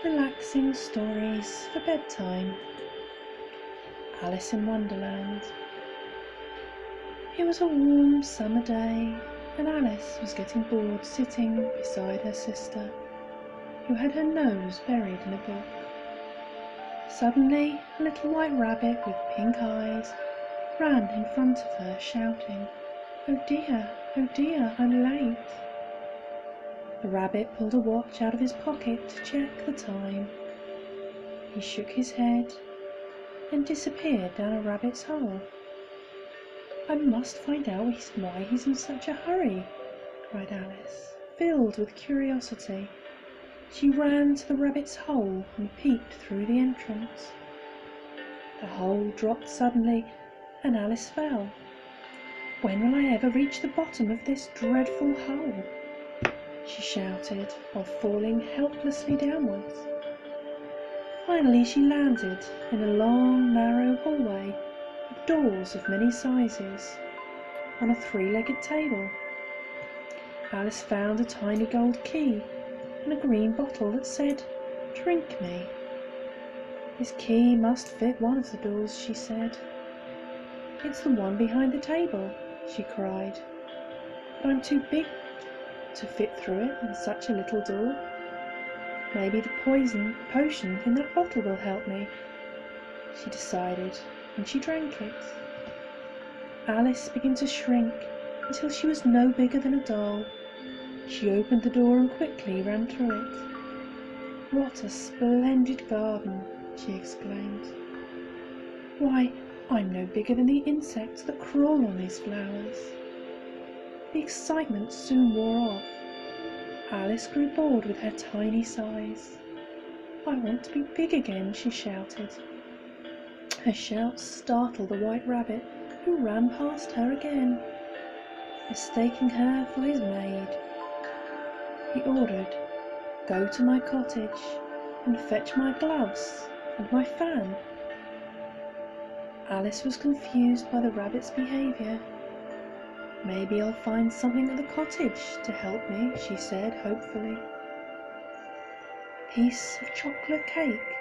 Relaxing stories for bedtime. Alice in Wonderland. It was a warm summer day, and Alice was getting bored sitting beside her sister, who had her nose buried in a book. Suddenly, a little white rabbit with pink eyes ran in front of her, shouting, oh dear, I'm late." The rabbit pulled a watch out of his pocket to check the time. He shook his head and disappeared down a rabbit's hole. "I must find out why he's in such a hurry," cried Alice, filled with curiosity. She ran to the rabbit's hole and peeked through the entrance. The hole dropped suddenly and Alice fell. "When will I ever reach the bottom of this dreadful hole?" she shouted while falling helplessly downwards. Finally she landed in a long, narrow hallway with doors of many sizes on a three-legged table. Alice found a tiny gold key and a green bottle that said, "Drink me." "This key must fit one of the doors," she said. "It's the one behind the table," she cried. "But I'm too big to fit through it in such a little door. Maybe the potion in that bottle will help me," she decided, and she drank it. Alice began to shrink until she was no bigger than a doll. She opened the door and quickly ran through it. "What a splendid garden!" she exclaimed. "Why, I'm no bigger than the insects that crawl on these flowers." The excitement soon wore off. Alice grew bored with her tiny size. "I want to be big again," she shouted. Her shout startled the white rabbit, who ran past her again, mistaking her for his maid. He ordered, "Go to my cottage and fetch my gloves and my fan." Alice was confused by the rabbit's behaviour. "Maybe I'll find something at the cottage to help me," she said hopefully. A piece of chocolate cake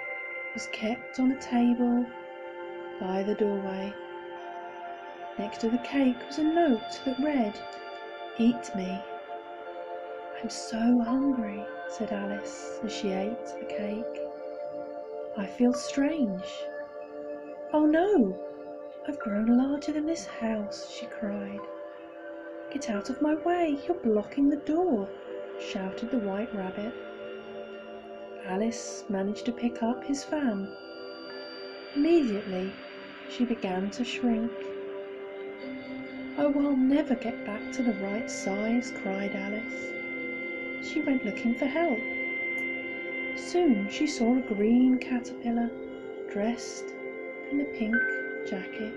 was kept on a table by the doorway. Next to the cake was a note that read, "Eat me." "I'm so hungry," said Alice as she ate the cake. "I feel strange. Oh no, I've grown larger than this house," she cried. "Get out of my way, you're blocking the door," shouted the white rabbit. Alice managed to pick up his fan. Immediately, she began to shrink. "Oh, I'll never get back to the right size," cried Alice. She went looking for help. Soon she saw a green caterpillar dressed in a pink jacket.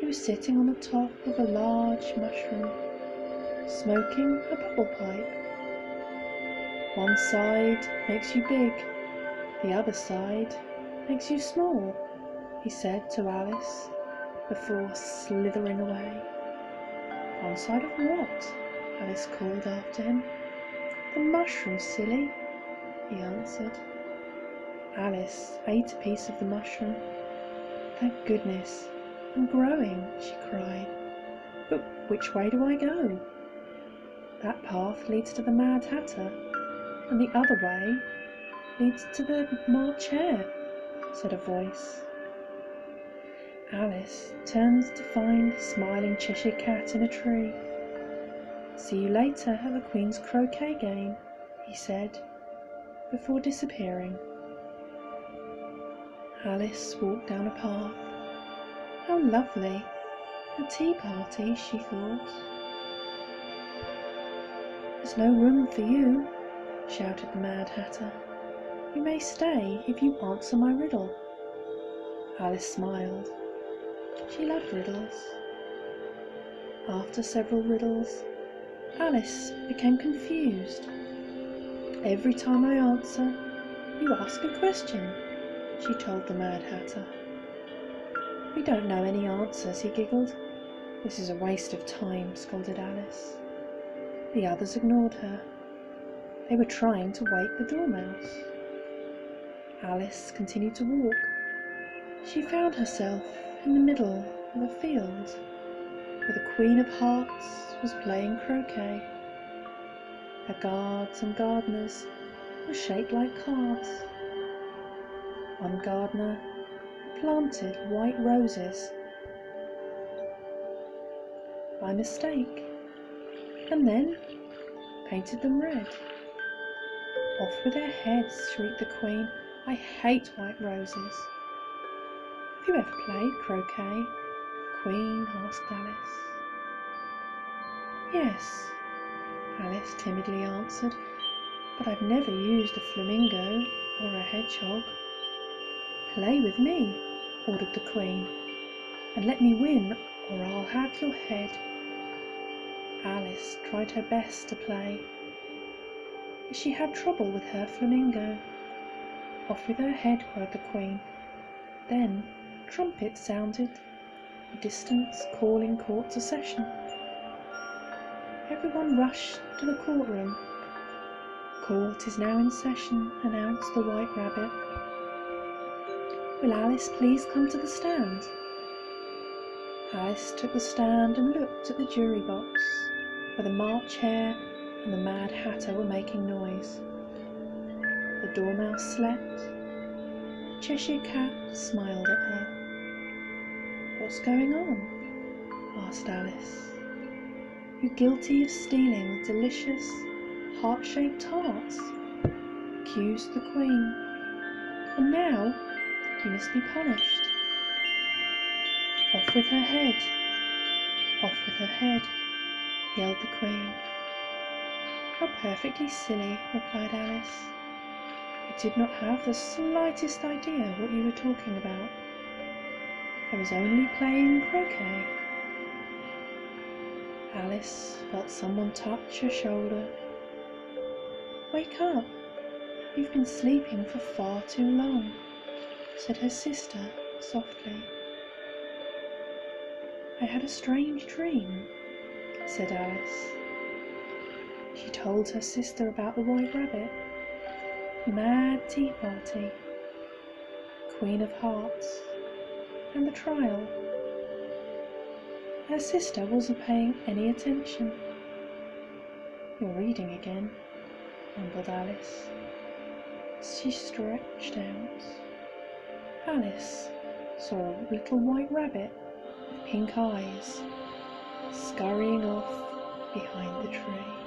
He was sitting on the top of a large mushroom, smoking a bubble pipe. "One side makes you big, the other side makes you small," he said to Alice before slithering away. "One side of what?" Alice called after him. "The mushroom, silly," he answered. Alice ate a piece of the mushroom. "Thank goodness, I'm growing," she cried. "But which way do I go?" "That path leads to the Mad Hatter, and the other way leads to the March Hare," said a voice. Alice turned to find the smiling Cheshire Cat in a tree. "See you later at the Queen's croquet game," he said, before disappearing. Alice walked down a path. How lovely! A tea party, she thought. "There's no room for you," shouted the Mad Hatter. "You may stay if you answer my riddle." Alice smiled. She loved riddles. After several riddles, Alice became confused. "Every time I answer, you ask a question," she told the Mad Hatter. "We don't know any answers," he giggled. "This is a waste of time," scolded Alice. The others ignored her. They were trying to wake the dormouse. Alice continued to walk. She found herself in the middle of a field where the Queen of Hearts was playing croquet. Her guards and gardeners were shaped like cards. One gardener planted white roses by mistake and then painted them red. Off with their heads, shrieked the Queen. I hate white roses. Have you ever played croquet? Queen asked Alice. Yes, Alice timidly answered, but I've never used a flamingo or a hedgehog. Play with me, ordered the Queen, and let me win or I'll have your head. Alice tried her best to play, but she had trouble with her flamingo. Off with her head, cried the Queen. Then trumpets sounded, a distant calling court to session. Everyone rushed to the courtroom. Court is now in session, announced the White Rabbit. Will Alice please come to the stand? Alice took the stand and looked at the jury box, where the March Hare and the Mad Hatter were making noise. The Dormouse slept. The Cheshire Cat smiled at her. What's going on? Asked Alice. You're guilty of stealing the delicious, heart-shaped tarts, accused the Queen, and now you must be punished. Off with her head, off with her head, yelled the Queen. How perfectly silly, replied Alice. I did not have the slightest idea what you were talking about. I was only playing croquet. Alice felt someone touch her shoulder. Wake up, you've been sleeping for far too long, said her sister softly. I had a strange dream, said Alice. She told her sister about the White Rabbit, the mad tea party, Queen of Hearts, and the trial. Her sister wasn't paying any attention. You're reading again, mumbled Alice. She stretched out. Alice saw a little white rabbit with pink eyes scurrying off behind the tree.